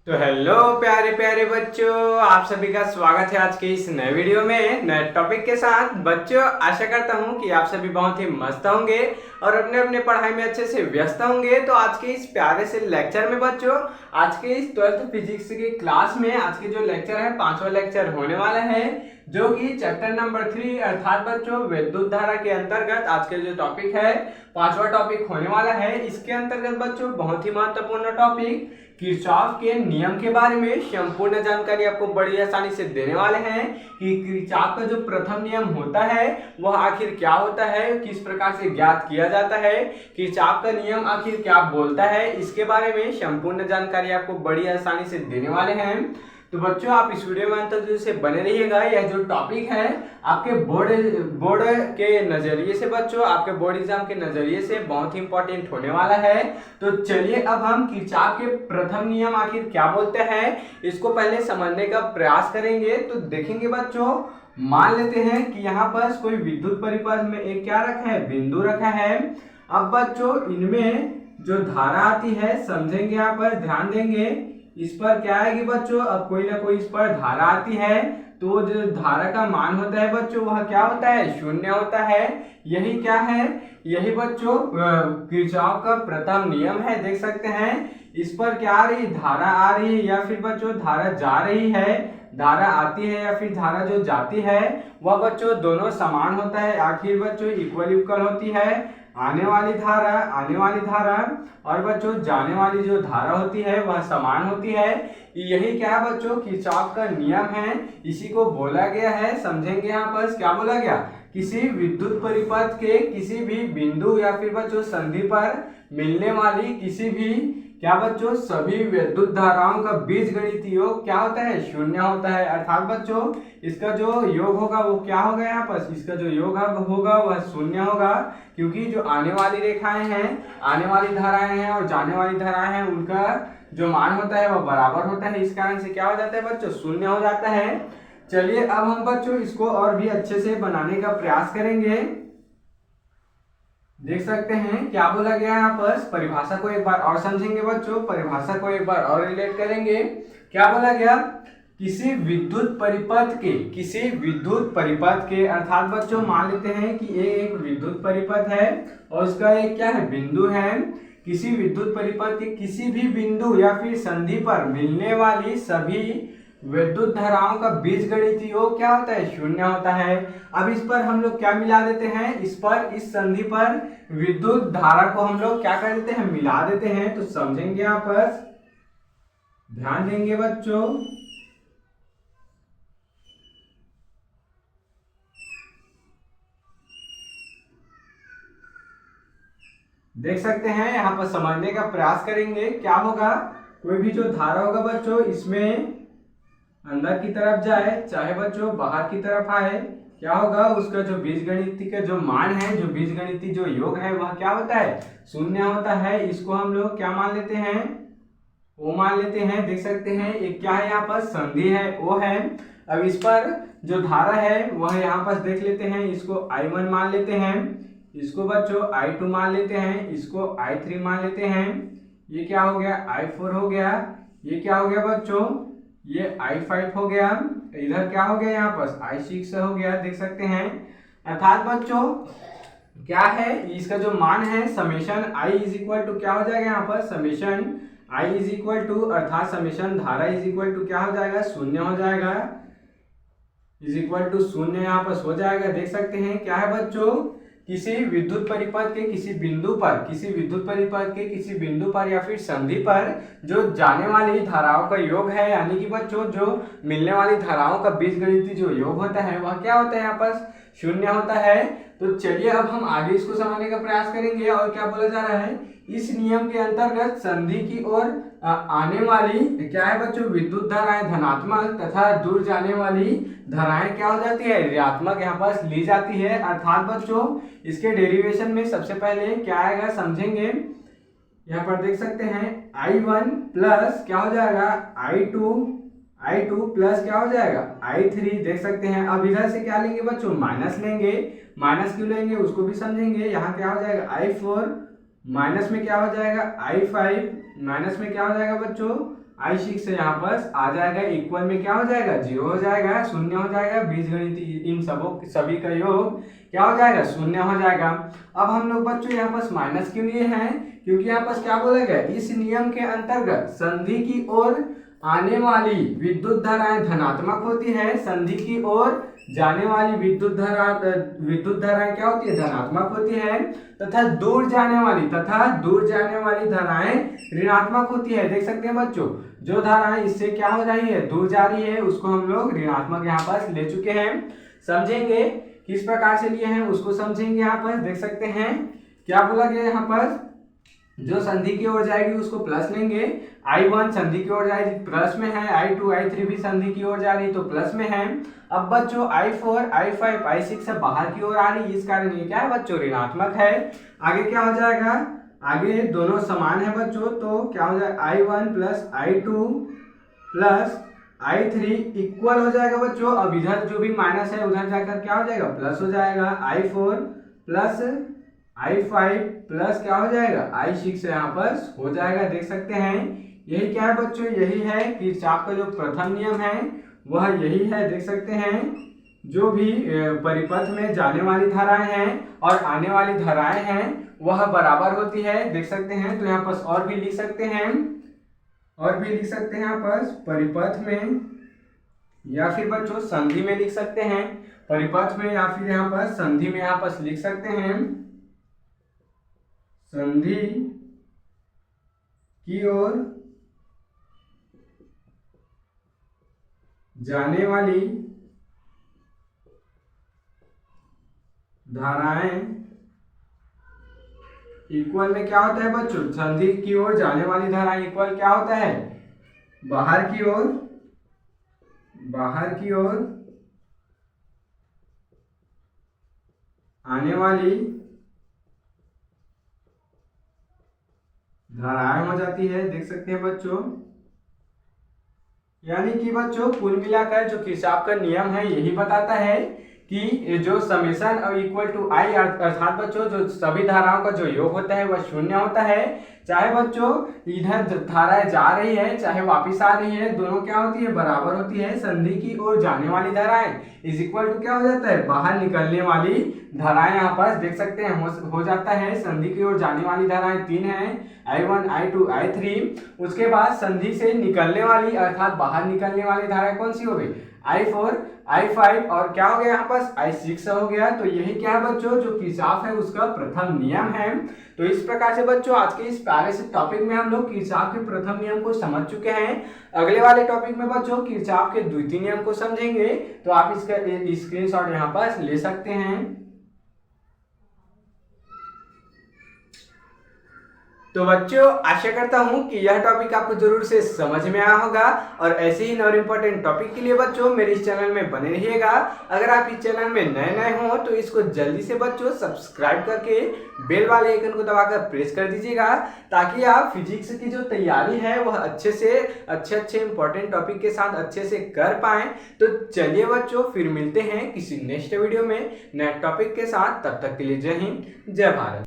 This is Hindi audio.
तो हेलो प्यारे प्यारे बच्चों, आप सभी का स्वागत है आज के इस नए वीडियो में नए टॉपिक के साथ। बच्चों, आशा करता हूं कि आप सभी बहुत ही मस्त होंगे और अपने अपने पढ़ाई में अच्छे से व्यस्त होंगे। तो आज के इस प्यारे से लेक्चर में बच्चों, आज के इस 12th फिजिक्स की क्लास में आज के जो लेक्चर है 5वां लेक्चर होने वाला है, जो कि चैप्टर नंबर 3 अर्थात बच्चों विद्युत धारा के अंतर्गत आज के जो टॉपिक है 5वां टॉपिक होने वाला है। इसके अंतर्गत बच्चों बहुत ही महत्वपूर्ण टॉपिक किरचॉफ के नियम के बारे में संपूर्ण जानकारी आपको बड़ी आसानी से देने वाले हैं कि किरचॉफ का जो प्रथम नियम होता है वह आखिर क्या होता है, किस प्रकार से ज्ञात किया जाता है, किरचॉफ का नियम आखिर क्या बोलता है, इसके बारे में संपूर्ण जानकारी आपको बड़ी आसानी से देने वाले हैं। तो बच्चों, आप इस वीडियो में अंत तक से बने रहिएगा। यह जो टॉपिक है आपके बोर्ड के नजरिए से बच्चों, आपके बोर्ड एग्जाम के नजरिए से बहुत ही इंपॉर्टेंट होने वाला है। तो चलिए अब हम किरचॉफ के प्रथम नियम आखिर क्या बोलते हैं इसको पहले समझने का प्रयास करेंगे। तो देखेंगे बच्चों, मान लेते हैं कि यहाँ पर कोई विद्युत परिपथ में एक क्या रखा है, बिंदु रखा है। अब बच्चों इनमें जो धारा आती है समझेंगे, यहाँ पर ध्यान देंगे, इस पर क्या आएगी बच्चों, अब कोई ना कोई इस पर धारा आती है तो जो धारा का मान होता है बच्चों वह क्या होता है, शून्य होता है। यही क्या है, यही बच्चों किरचॉफ का प्रथम नियम है। देख सकते हैं इस पर क्या आ रही, धारा आ रही है या फिर बच्चों धारा जा रही है, धारा आती है या फिर धारा जो जाती है वह बच्चों दोनों समान होता है। आखिर बच्चों इक्वल होती है। आने वाली धारा और बच्चों जाने वाली जो धारा होती है वह समान होती है। यही क्या बच्चों किरचॉफ का नियम है, इसी को बोला गया है। समझेंगे यहाँ पर क्या बोला गया, किसी विद्युत परिपथ के किसी भी बिंदु या फिर बच्चों संधि पर मिलने वाली किसी भी क्या बच्चों सभी विद्युत धाराओं का बीजगणितीय योग क्या होता है, शून्य होता है। अर्थात बच्चों इसका जो योग होगा वो क्या होगा, यहाँ पर इसका जो योग होगा वह शून्य होगा, क्योंकि जो आने वाली रेखाएं हैं, आने वाली धाराएं हैं और जाने वाली धाराएं हैं, उनका जो मान होता है वह बराबर होता है। इस कारण से क्या हो जाता है बच्चों, शून्य हो जाता है। चलिए अब हम बच्चों इसको और भी अच्छे से बनाने का प्रयास करेंगे। देख सकते हैं क्या बोला गया यहाँ पर, परिभाषा को एक बार और समझेंगे बच्चों, परिभाषा को एक बार और रिलेट करेंगे। क्या बोला गया, किसी विद्युत परिपथ के अर्थात बच्चों मान लेते हैं कि ये एक विद्युत परिपथ है और उसका एक क्या है, बिंदु है। किसी विद्युत परिपथ के किसी भी बिंदु या फिर संधि पर मिलने वाली सभी विद्युत धाराओं का बीजगणितीय योग क्या होता है, शून्य होता है। अब इस पर हम लोग क्या मिला देते हैं, इस संधि पर विद्युत धारा को हम लोग क्या कर देते हैं, मिला देते हैं। तो समझेंगे, यहाँ पर ध्यान देंगे बच्चों। देख सकते हैं यहाँ पर समझने का प्रयास करेंगे। क्या होगा, कोई भी जो धारा होगा बच्चों इसमें अंदर की तरफ जाए चाहे बच्चों बाहर की तरफ आए, क्या होगा, उसका जो बीजगणितीय का जो मान है, जो बीजगणितीय जो योग है वह क्या होता है, शून्य होता है। इसको हम लोग क्या मान लेते हैं, ओ मान लेते हैं। देख सकते हैं एक क्या है, यहाँ पर संधि है, ओ है। अब इस पर जो धारा है वह यहाँ पर देख लेते हैं, इसको I1 मान लेते हैं, इसको बच्चों I2 मान लेते हैं, इसको I3 मान लेते हैं। ये क्या हो गया, I4 हो गया। ये क्या हो गया बच्चों, ये I5 हो गया। इधर क्या हो गया, यहाँ पर I6 हो गया। देख सकते हैं अर्थात बच्चों क्या है, इसका जो मान है summation I is equal to क्या हो जाएगा, यहाँ पर summation I is equal to अर्थात समेशन धारा इज इक्वल टू क्या हो जाएगा, शून्य हो जाएगा, इज इक्वल टू शून्य यहाँ पर हो जाएगा। देख सकते हैं क्या है बच्चों, किसी विद्युत परिपथ के किसी बिंदु पर या फिर संधि पर जो जाने वाली धाराओं का योग है, यानी कि बच्चों जो मिलने वाली धाराओं का बीजगणितीय जो योग होता है वह क्या होता है, यहाँ पर शून्य होता है। तो चलिए अब हम आगे इसको समझने का प्रयास करेंगे। और क्या बोला जा रहा है, इस नियम के अंतर्गत संधि की ओर आने वाली क्या है बच्चों, विद्युत धाराएं धनात्मक तथा दूर जाने वाली धाराएं क्या हो जाती है, ऋणात्मक यहाँ पर ली जाती है। अर्थात बच्चों इसके डेरिवेशन में सबसे पहले क्या आएगा समझेंगे। यहाँ पर देख सकते हैं I1 प्लस क्या हो जाएगा, I2 प्लस क्या हो जाएगा, I3। देख सकते हैं अब इधर से क्या लेंगे बच्चों, माइनस लेंगे। माइनस क्यों लेंगे उसको भी समझेंगे। यहाँ क्या हो जाएगा I4, माइनस में क्या हो जाएगा I5, माइनस में क्या हो जाएगा बच्चों I6 से यहाँ पर आ जाएगा, इक्वल में क्या हो जाएगा 0 हो जाएगा, शून्य हो जाएगा, बीजगणित इन सभी का योग क्या हो जाएगा 0 हो जाएगा। अब हम लोग बच्चों यहाँ पर माइनस क्यों लिए हैं, क्योंकि यहाँ पर क्या बोला गया, इस नियम के अंतर्गत संधि की ओर आने वाली विद्युत धाराएं धनात्मक होती है, संधि की ओर जाने वाली विद्युत धाराएं क्या होती है धनात्मक होती है, तथा दूर जाने वाली धाराएं ऋणात्मक होती है। देख सकते हैं बच्चों, जो धाराएं इससे क्या हो रही है दूर जा रही है उसको हम लोग ऋणात्मक यहाँ पर ले चुके हैं। समझेंगे किस प्रकार से लिए हैं उसको समझेंगे। यहाँ पर देख सकते हैं क्या बोला गया, यहाँ पर जो संधि की ओर जाएगी उसको प्लस लेंगे, I1 संधि की ओर जाएगी प्लस में है, I2 I3 भी संधि की ओर जा रही तो प्लस में है। अब बच्चों I4 I5 I6 से बाहर की ओर आ रही, इस कारण ये क्या है बच्चों ऋणात्मक है। आगे क्या हो जाएगा, आगे दोनों समान है बच्चों, तो क्या हो जाएगा I1 plus I2 plus I3 equal हो जाएगा बच्चों। अब इधर जो भी माइनस है उधर जाकर क्या हो जाएगा प्लस हो जाएगा, I4 प्लस I5 प्लस क्या हो जाएगा I6 यहाँ पर हो जाएगा। देख सकते हैं यही क्या है बच्चों, यही है किरचॉफ का जो प्रथम नियम है वह यही है। देख सकते हैं जो भी परिपथ में जाने वाली धाराएं हैं और आने वाली धाराएं हैं वह बराबर होती है। देख सकते हैं तो यहाँ पर और भी लिख सकते हैं, यहाँ पर परिपथ में या फिर बच्चों संधि में लिख सकते हैं, परिपथ में या फिर यहाँ पर संधि में यहाँ पर लिख सकते हैं। संधि की ओर जाने वाली धाराएं इक्वल में क्या होता है बच्चों, संधि की ओर जाने वाली धाराएं इक्वल क्या होता है बाहर की ओर आने वाली धाराएं हो जाती है। देख सकते हैं बच्चों, यानी कि बच्चों कुल मिलाकर जो किरचॉफ का नियम है यही बताता है कि जो समेशन इक्वल टू आई अर्थात बच्चों जो सभी धाराओं का जो योग होता है वह शून्य होता है। चाहे बच्चों इधर धाराएं जा रही है चाहे वापिस आ रही है, दोनों क्या होती है बराबर होती है। संधि की ओर जाने वाली धाराएं इज इक्वल टू क्या हो जाता है बाहर निकलने वाली धाराएं। यहाँ पर देख सकते हैं हो जाता है संधि की ओर जाने वाली धाराएं 3 है, I1 I2 I3। उसके बाद संधि से निकलने वाली अर्थात बाहर निकलने वाली धाराएं कौन सी हो गई I4 I5 और क्या हो गया यहाँ पर I6 हो गया। तो यही क्या है बच्चों जो किरचॉफ है उसका प्रथम नियम है। तो इस प्रकार से बच्चों आज के इस प्यारे से टॉपिक में हम लोग किरचॉफ के प्रथम नियम को समझ चुके हैं। अगले वाले टॉपिक में बच्चों किरचॉफ के द्वितीय नियम को समझेंगे। तो आप इसका स्क्रीनशॉट यहाँ पर ले सकते हैं। तो बच्चों आशा करता हूं कि यह टॉपिक आपको जरूर से समझ में आया होगा और ऐसे ही और इम्पोर्टेंट टॉपिक के लिए बच्चों मेरे इस चैनल में बने रहिएगा। अगर आप इस चैनल में नए हो तो इसको जल्दी से बच्चों सब्सक्राइब करके बेल वाले आइकन को दबाकर प्रेस कर दीजिएगा, ताकि आप फिजिक्स की जो तैयारी है वह अच्छे इंपॉर्टेंट टॉपिक के साथ अच्छे से कर पाएं। तो चलिए बच्चों फिर मिलते हैं किसी नेक्स्ट वीडियो में नए टॉपिक के साथ। तब तक के लिए जय हिंद जय भारत।